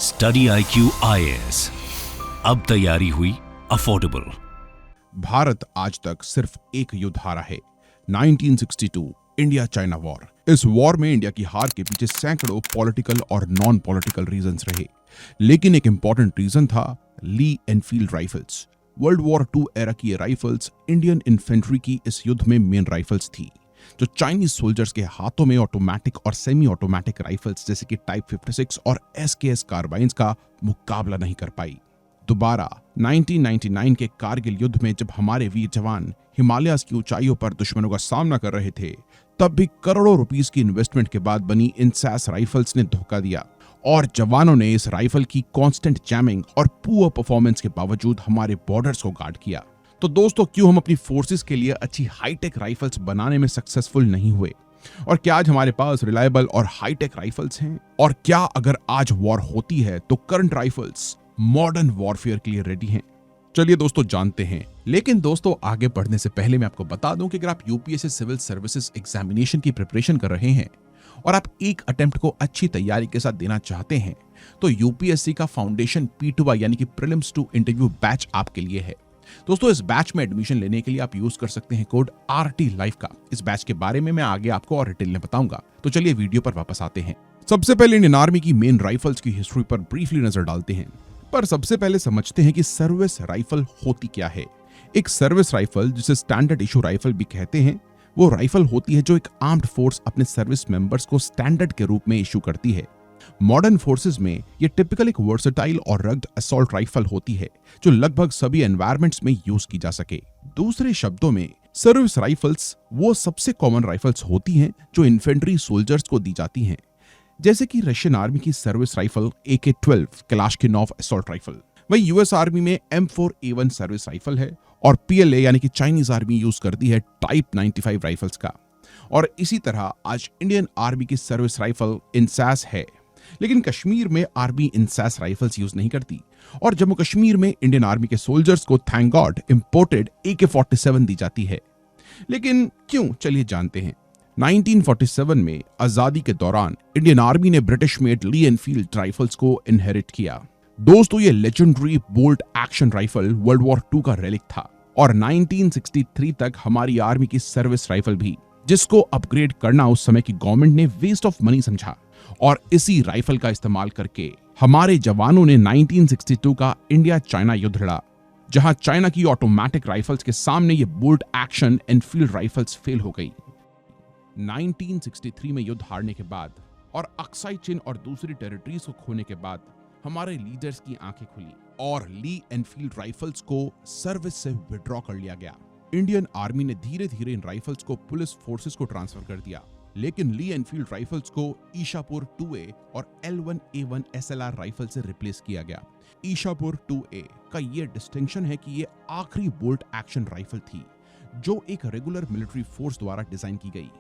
Study IQ IAS, अब तैयारी हुई अफोर्डेबल। भारत आज तक सिर्फ एक युद्ध हारा है, 1962 इंडिया चाइना वॉर। इस वॉर में इंडिया की हार के पीछे सैकड़ों पॉलिटिकल और नॉन पॉलिटिकल रीजंस रहे, लेकिन एक इंपॉर्टेंट रीजन था Lee Enfield rifles. World war II era की ये राइफल्स इंडियन इन्फेंट्री की इस युद्ध में मेन राइफल्स थी, जो चाइनीज सोल्जर्स के हाथों में ऑटोमेटिक और सेमी ऑटोमेटिक राइफल्स जैसे कि टाइप 56 और SKS कार्बाइन्स का मुकाबला नहीं कर पाई। दोबारा 1999 के कारगिल युद्ध में जब हमारे वीर जवान हिमालयाज की ऊंचाइयों पर दुश्मनों का सामना कर रहे थे, तब भी करोड़ों रुपीस की इन्वेस्टमेंट के बाद बनी इंसास राइफल्स ने धोखा दिया और जवानों ने इस राइफल की कांस्टेंट जैमिंग और पुअर परफॉर्मेंस के बावजूद हमारे बॉर्डर्स को गार्ड किया। तो दोस्तों, क्यों हम अपनी फोर्सेस के लिए अच्छी हाईटेक राइफल्स बनाने में सक्सेसफुल नहीं हुए? और क्या आज हमारे पास रिलायबल और हाईटेक राइफल्स हैं? और क्या अगर आज वॉर होती है तो करंट राइफल्स मॉडर्न वॉरफेयर के लिए रेडी हैं? चलिए दोस्तों, जानते हैं। लेकिन दोस्तों, आगे बढ़ने से पहले मैं आपको बता दूं कि अगर आप UPSC सिविल सर्विसेज एग्जामिनेशन की प्रिपरेशन कर रहे हैं और आप एक अटेम्प्ट को अच्छी तैयारी के साथ देना चाहते हैं, तो UPSC का फाउंडेशन P2 यानी कि प्रीलिम्स टू इंटरव्यू बैच आपके लिए है। दोस्तों, इस बैच में एडमिशन लेने के लिए आप यूज कर सकते हैं कोड RT Life का। इस बैच के बारे में मैं आगे आपको और डिटेल में बताऊंगा। तो चलिए वीडियो पर वापस आते हैं। सबसे पहले इंडियन आर्मी की मेन राइफल्स की हिस्ट्री पर ब्रीफली नजर डालते हैं, पर सबसे पहले समझते हैं कि सर्विस राइफल होती क्या है। एक सर्विस राइफल, जिसे स्टैंडर्ड इशू राइफल भी कहते हैं, वो राइफल होती है जो एक आर्म्ड फोर्स अपने सर्विस मेंबर्स को स्टैंडर्ड के रूप में इशू करती है। मॉडर्न फोर्सेस में ये टिपिकल एक वर्सेटाइल और रग्ड असॉल्ट राइफल होती है, जो लगभग सभी एनवायरमेंट्स में यूज की जा सके। दूसरे शब्दों में, सर्विस राइफल्स वो सबसे कॉमन राइफल्स होती हैं जो इन्फेंट्री सोल्जर्स को दी जाती हैं, जैसे कि रशियन आर्मी की service rifle AK-12 Kalashnikov assault rifle. वही US आर्मी में M4A1 सर्विस राइफल है और PLA यानी कि चाइनीज आर्मी यूज करती है टाइप 95 राइफल्स का। और इसी तरह आज इंडियन आर्मी की सर्विस राइफल इंसास है, लेकिन कश्मीर में आर्मी इंसास राइफल्स यूज नहीं करती और जम्मू कश्मीर में इंडियन आर्मी के सोल्जर्स को थैंक गॉड इंपोर्टेड AK-47 दी जाती है। लेकिन क्यों? चलिए जानते हैं। 1947 में आजादी के दौरान इंडियन आर्मी ने ब्रिटिश मेड ली एनफील्ड राइफल्स को इनहेरिट किया। दोस्तों, ये legendary bolt action rifle world war II का रेलिक था और 1963 तक हमारी आर्मी की सर्विस राइफल भी, जिसको अपग्रेड करना उस समय की गवर्नमेंट ने वेस्ट ऑफ मनी समझा। और इसी राइफल का इस्तेमाल करके हमारे जवानों ने 1962 का इंडिया चाइना युद्ध लड़ा, जहां चाइना की ऑटोमेटिक राइफल्स के सामने ये bolt action Enfield rifles fail हो गई। 1963 में युद्ध हारने के बाद और अक्साई चिन और दूसरी टेरिटरीज को खोने के बाद हमारे लीडर्स की आंखें खुली और ली एनफील्ड राइफल्स को सर्विस से विड्रॉ कर लिया गया। इंडियन आर्मी ने धीरे धीरे इन राइफल्स को पुलिस फोर्सेस को ट्रांसफर कर दिया, लेकिन ली एनफील्ड राइफल्स को ईशापुर 2A और L1A1 SLR राइफल से रिप्लेस किया गया। ईशापुर 2A का ये डिस्टिंक्शन है कि ये आखिरी बोल्ट एक्शन राइफल थी जो एक रेगुलर मिलिट्री फोर्स द्वारा डिजाइन की गई।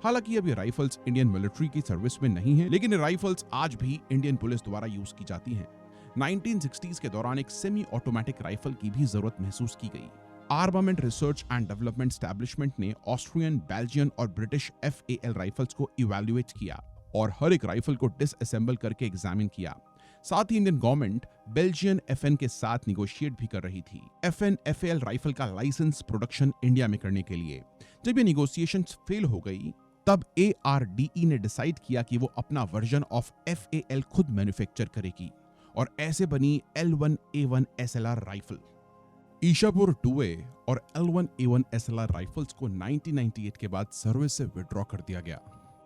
हालांकि अब ये राइफल्स इंडियन मिलिट्री की सर्विस में नहीं है, लेकिन ये राइफल्स आज भी इंडियन पुलिस द्वारा यूज की जाती हैं। 1960s के दौरान एक सेमी ऑटोमेटिक राइफल की भी जरूरत महसूस की गई। Armament research and development establishment ने ऑस्ट्रियन, बेल्जियन और ब्रिटिश FAL राइफल्स को इवैल्यूएट किया और हर एक राइफल को डिसअसेंबल करके एग्जामिन किया। साथ ही इंडियन गवर्नमेंट बेल्जियन FN के साथ निगोशिएट भी कर रही थी FN FAL राइफल का लाइसेंस प्रोडक्शन इंडिया में करने के लिए। जब ये निगोशिएशंस फेल हो गई, तब ARDE ने डिसाइड किया कि वो अपना वर्जन ऑफ FAL खुद मैन्युफैक्चर करेगी और ऐसे बनी L1A1 SLR rifle. Ishapur 2A और L1A1 SLR राइफल्स को 1998 के बाद सर्विस से विड्रॉ कर दिया गया।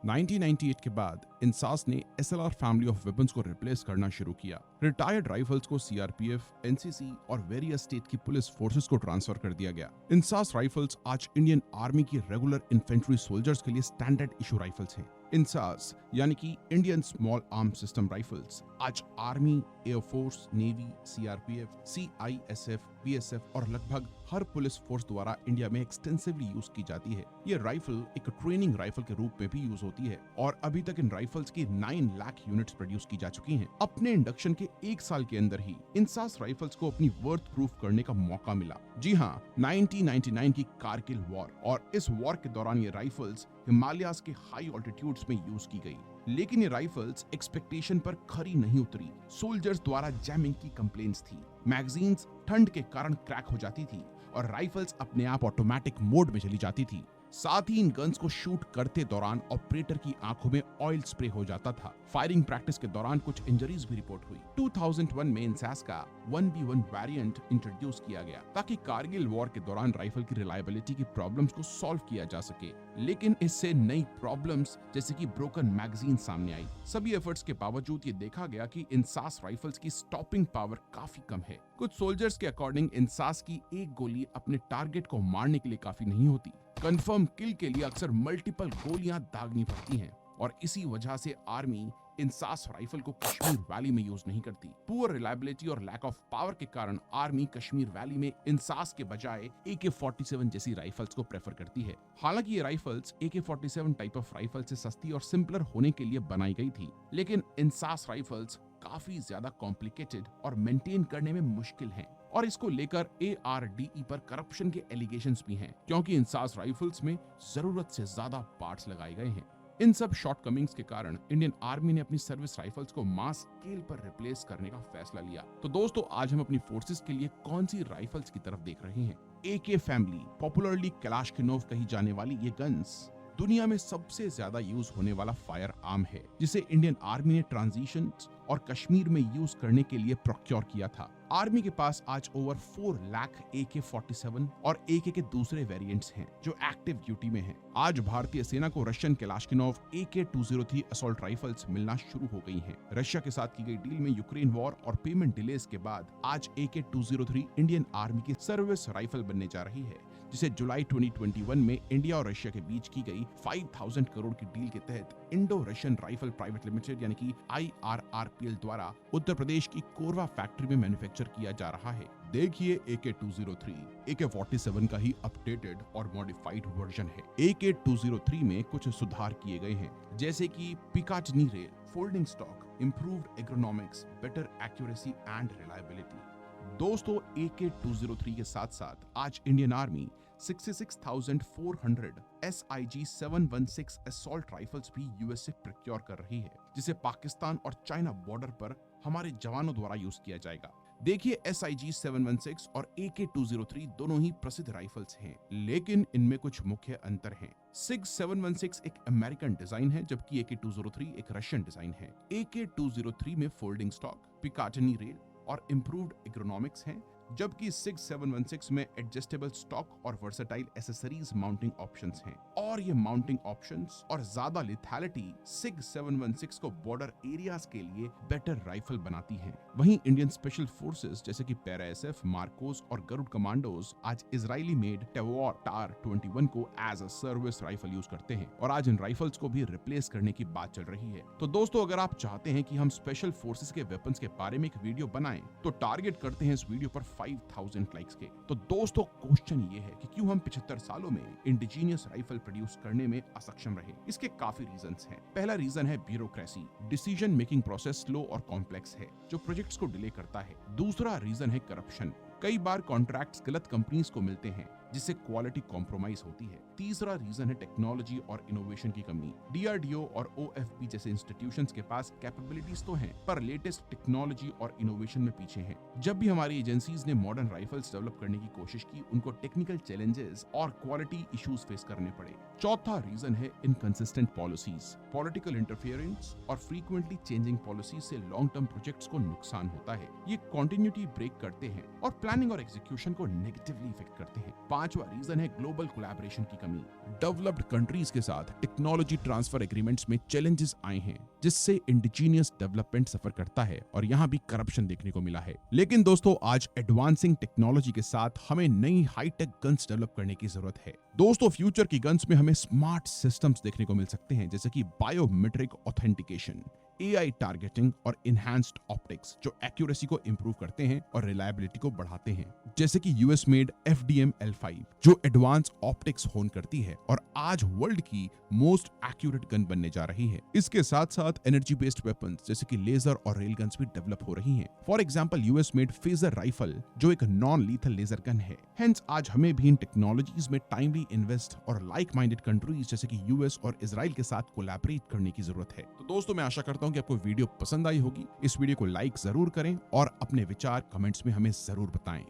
1998 के बाद इंसास ने SLR फैमिली ऑफ वेपन्स को रिप्लेस करना शुरू किया। रिटायर्ड राइफल्स को CRPF, NCC और वेरियस स्टेट की पुलिस फोर्सेस को ट्रांसफर कर दिया गया। इंसास राइफल्स आज इंडियन आर्मी की रेगुलर इन्फेंट्री सोल्जर्स के लिए स्टैंडर्ड इशू राइफल्स हैं। इंसास यानी कि Indian small arm system rifles आज army, air force, navy, CRPF, CISF, BSF और लगभग हर पुलिस फोर्स द्वारा इंडिया में एक्सटेंसिवली यूज की जाती है। ये राइफल एक ट्रेनिंग राइफल के रूप में भी यूज होती है और अभी तक इन राइफल राइफल्स की 9 लाख यूनिट्स प्रोड्यूस की जा चुकी हैं। अपने इंडक्शन के 1 साल के अंदर ही इंसास राइफल्स को अपनी वर्थ प्रूफ करने का मौका मिला। जी हाँ, 1999 की कारगिल वॉर, और इस वॉर के दौरान ये राइफल्स हिमालयाज के हाई ऑल्टीट्यूड्स में यूज की गई, लेकिन ये राइफल्स एक्सपेक्टेशन पर खरी नहीं उतरी। सोल्जर्स द्वारा जैमिंग की कंप्लेंट्स थी, मैगजीन्स ठंड के कारण क्रैक हो जाती थी और राइफल्स अपने आप ऑटोमेटिक मोड में चली जाती थी। साथ ही इन गन्स को शूट करते दौरान ऑपरेटर की आंखों में ऑयल स्प्रे हो जाता था। फायरिंग प्रैक्टिस के दौरान कुछ इंजरीज भी रिपोर्ट हुई। 2001 में इंसास का 1v1 वेरिएंट इंट्रोड्यूस किया गया ताकि कारगिल वॉर के दौरान राइफल की रिलायबिलिटी की प्रॉब्लम्स को सॉल्व किया जा सके, लेकिन इससे नई प्रॉब्लम्स जैसे कि ब्रोकन मैगजीन सामने आई। सभी एफर्ट्स के बावजूद ये देखा गया कि इंसास राइफल्स की स्टॉपिंग पावर काफी कम है। कुछ सोल्जर्स के अकॉर्डिंग इंसास की एक गोली अपने टारगेट को मारने के लिए काफी नहीं होती। कंफर्म किल के लिए अक्सर मल्टीपल गोलियां दागनी पड़ती हैं और इसी वजह से आर्मी इंसास राइफल को कश्मीर वैली में यूज नहीं करती। पुअर रिलायबिलिटी और लैक ऑफ पावर के कारण आर्मी कश्मीर वैली में इंसास के बजाय AK-47 जैसी राइफल्स को प्रेफर करती है। हालांकि ये rifles AK-47 type of rifle से सस्ती और सिंपलर होने के लिए बनाई गई थी, लेकिन इंसास राइफल्स काफी ज्यादा कॉम्प्लिकेटेड और मेंटेन करने में मुश्किल हैं। और इसको लेकर ARDE पर करप्शन के एलिगेशंस भी हैं, क्योंकि इंसास राइफल्स में जरूरत से ज्यादा पार्ट्स लगाए गए हैं। इन सब शॉर्टकमिंग्स के कारण इंडियन आर्मी ने अपनी सर्विस राइफल्स को मास स्केल पर रिप्लेस करने का फैसला लिया। तो दोस्तों, आज हम अपनी फोर्सेस के लिए कौन सी राइफल्स की तरफ देख रहे हैं? AK फैमिली, पॉपुलरली कलाशकिनोव कही जाने वाली ये गन्स दुनिया में सबसे ज्यादा यूज होने वाला फायर आर्म है, जिसे इंडियन आर्मी ने ट्रांजिशन और कश्मीर में यूज करने के लिए प्रोक्योर किया था। आर्मी के पास आज ओवर 4 लाख AK-47 और AK के दूसरे वेरिएंट्स हैं जो एक्टिव ड्यूटी में हैं। आज भारतीय सेना को रशियन कलाशकिनोव AK-203 असॉल्ट राइफल्स मिलना शुरू हो गई हैं। रशिया के साथ की गई डील में यूक्रेन वॉर और पेमेंट डिलेज के बाद आज AK-203 इंडियन आर्मी की सर्विस राइफल बनने जा रही है, जिसे जुलाई 2021 में इंडिया और रशिया के बीच की गई 5000 करोड़ की डील के तहत Indo Russian rifle private limited यानी कि IRRPL द्वारा उत्तर प्रदेश की कोरवा फैक्ट्री में मैन्युफैक्चर किया जा रहा है। देखिए, AK-203 AK-47 का ही अपडेटेड और मॉडिफाइड वर्जन है। AK-203 में कुछ सुधार किए गए हैं, जैसे कि Picatinny rail, folding stock, improved ergonomics, better accuracy and reliability. दोस्तों, AK-203 के साथ साथ आज Indian army 66,400 SIG-716 assault rifles भी यूएस से प्रोक्योर कर रही है, जिसे पाकिस्तान और चाइना बॉर्डर पर हमारे जवानों द्वारा यूज किया जाएगा। देखिए, SIG-716 और AK-203 दोनों ही प्रसिद्ध राइफल्स हैं, लेकिन इनमें कुछ मुख्य अंतर हैं। SIG-716 एक अमेरिकन डिजाइन है, जबकि AK-203 एक रशियन डिजाइन है। AK-203 में फोल्डिंग स्टॉक, पिकाटनी रेल और इंप्रूव्ड एर्गोनॉमिक्स हैं, जबकि SIG-716 में एडजस्टेबल स्टॉक और वर्सेटाइल एसेसरीज माउंटिंग ऑप्शंस हैं। और ये माउंटिंग ऑप्शंस और ज्यादा लिथैलिटी SIG-716 को बॉर्डर एरियाज के लिए बेटर राइफल बनाती हैं। वहीं इंडियन स्पेशल फोर्सेस जैसे कि पैरा SF, मार्कोस और गरुड़ कमांडोज आज इजरायली मेड टेवॉर TAR-21 को as a service rifle use करते हैं, और आज इन राइफल्स को भी रिप्लेस करने की बात चल रही है। तो दोस्तों, अगर आप चाहते हैं कि हम स्पेशल फोर्सेस के वेपन्स के बारे में एक वीडियो बनाएं, तो टारगेट करते हैं इस वीडियो पर 5000 लाइक्स के। तो दोस्तों, क्वेश्चन ये है कि क्यों हम 75 सालों में इंडिजीनियस राइफल प्रोड्यूस करने में असक्षम रहे? इसके काफी रीजंस हैं। पहला रीजन है bureaucracy. Decision making process slow और कॉम्प्लेक्स है, जो प्रोजेक्ट्स को डिले करता है। दूसरा रीजन है करप्शन। कई बार कॉन्ट्रैक्ट्स गलत कंपनीज को मिलते हैं, जिससे क्वालिटी कॉम्प्रोमाइज होती है। तीसरा रीजन है टेक्नोलॉजी और इनोवेशन की कमी। DRDO और OFB जैसे इंस्टीट्यूशंस के पास कैपेबिलिटीज तो हैं, पर लेटेस्ट टेक्नोलॉजी और इनोवेशन में पीछे हैं। जब भी हमारी एजेंसीज ने मॉडर्न राइफल्स डेवलप करने की कोशिश की, उनको टेक्निकल चैलेंजेस और क्वालिटी इश्यूज फेस करने पड़े। चौथा रीजन है इनकंसिस्टेंट पॉलिसीज। पॉलिटिकल इंटरफेरेंस और फ्रीक्वेंटली चेंजिंग पॉलिसीज से लॉन्ग टर्म प्रोजेक्ट्स को नुकसान होता है। ये कंटिन्यूटी ब्रेक करते हैं और प्लानिंग और एग्जीक्यूशन को नेगेटिवली इफेक्ट करते हैं। पांचवा रीजन है ग्लोबल कोलैबोरेशन की कमी। डेवलप्ड कंट्रीज के साथ टेक्नोलॉजी ट्रांसफर एग्रीमेंट्स में चैलेंजेस आए हैं, जिससे इंडिजीनियस डेवलपमेंट सफर करता है और यहाँ भी करप्शन देखने को मिला है। लेकिन दोस्तों आज एडवांसिंग टेक्नोलॉजी के साथ हमें नई हाईटेक गन्स डेवलप करने की जरूरत है। दोस्तों फ्यूचर की गन्स में हमें स्मार्ट सिस्टम्स देखने को मिल सकते हैं, जैसे कि बायोमेट्रिक ऑथेंटिकेशन, AI टारगेटिंग और इनहैंस्ड ऑप्टिक्स जो एक्यूरेसी को इंप्रूव करते हैं और रिलायबिलिटी को बढ़ाते हैं, जैसे कि यूएस मेड FDM L5 जो एडवांस ऑप्टिक्स होन करती है और आज वर्ल्ड की मोस्ट एक्यूरेट गन बनने जा रही है। इसके साथ साथ एनर्जी बेस्ड वेपन्स जैसे कि लेजर और रेल गन्स भी डेवलप हो रही हैं। For example US made phasor rifle जो एक नॉन लीथल लेजर गन है। हेंस आज हमें भी इन टेक्नोलॉजीज में टाइमली इन्वेस्ट और लाइक माइंडेड कंट्रीज जैसे कि यूएस और इजराइल के साथ कोलैबोरेट करने की जरूरत है। तो दोस्तों मैं आशा करता हूं कि आपको वीडियो पसंद आई होगी। इस वीडियो को लाइक जरूर करें और अपने विचार कमेंट्स में हमें जरूर बताएं।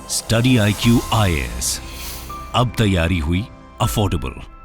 स्टडी IQ IAS अब तैयारी हुई अफोर्डेबल।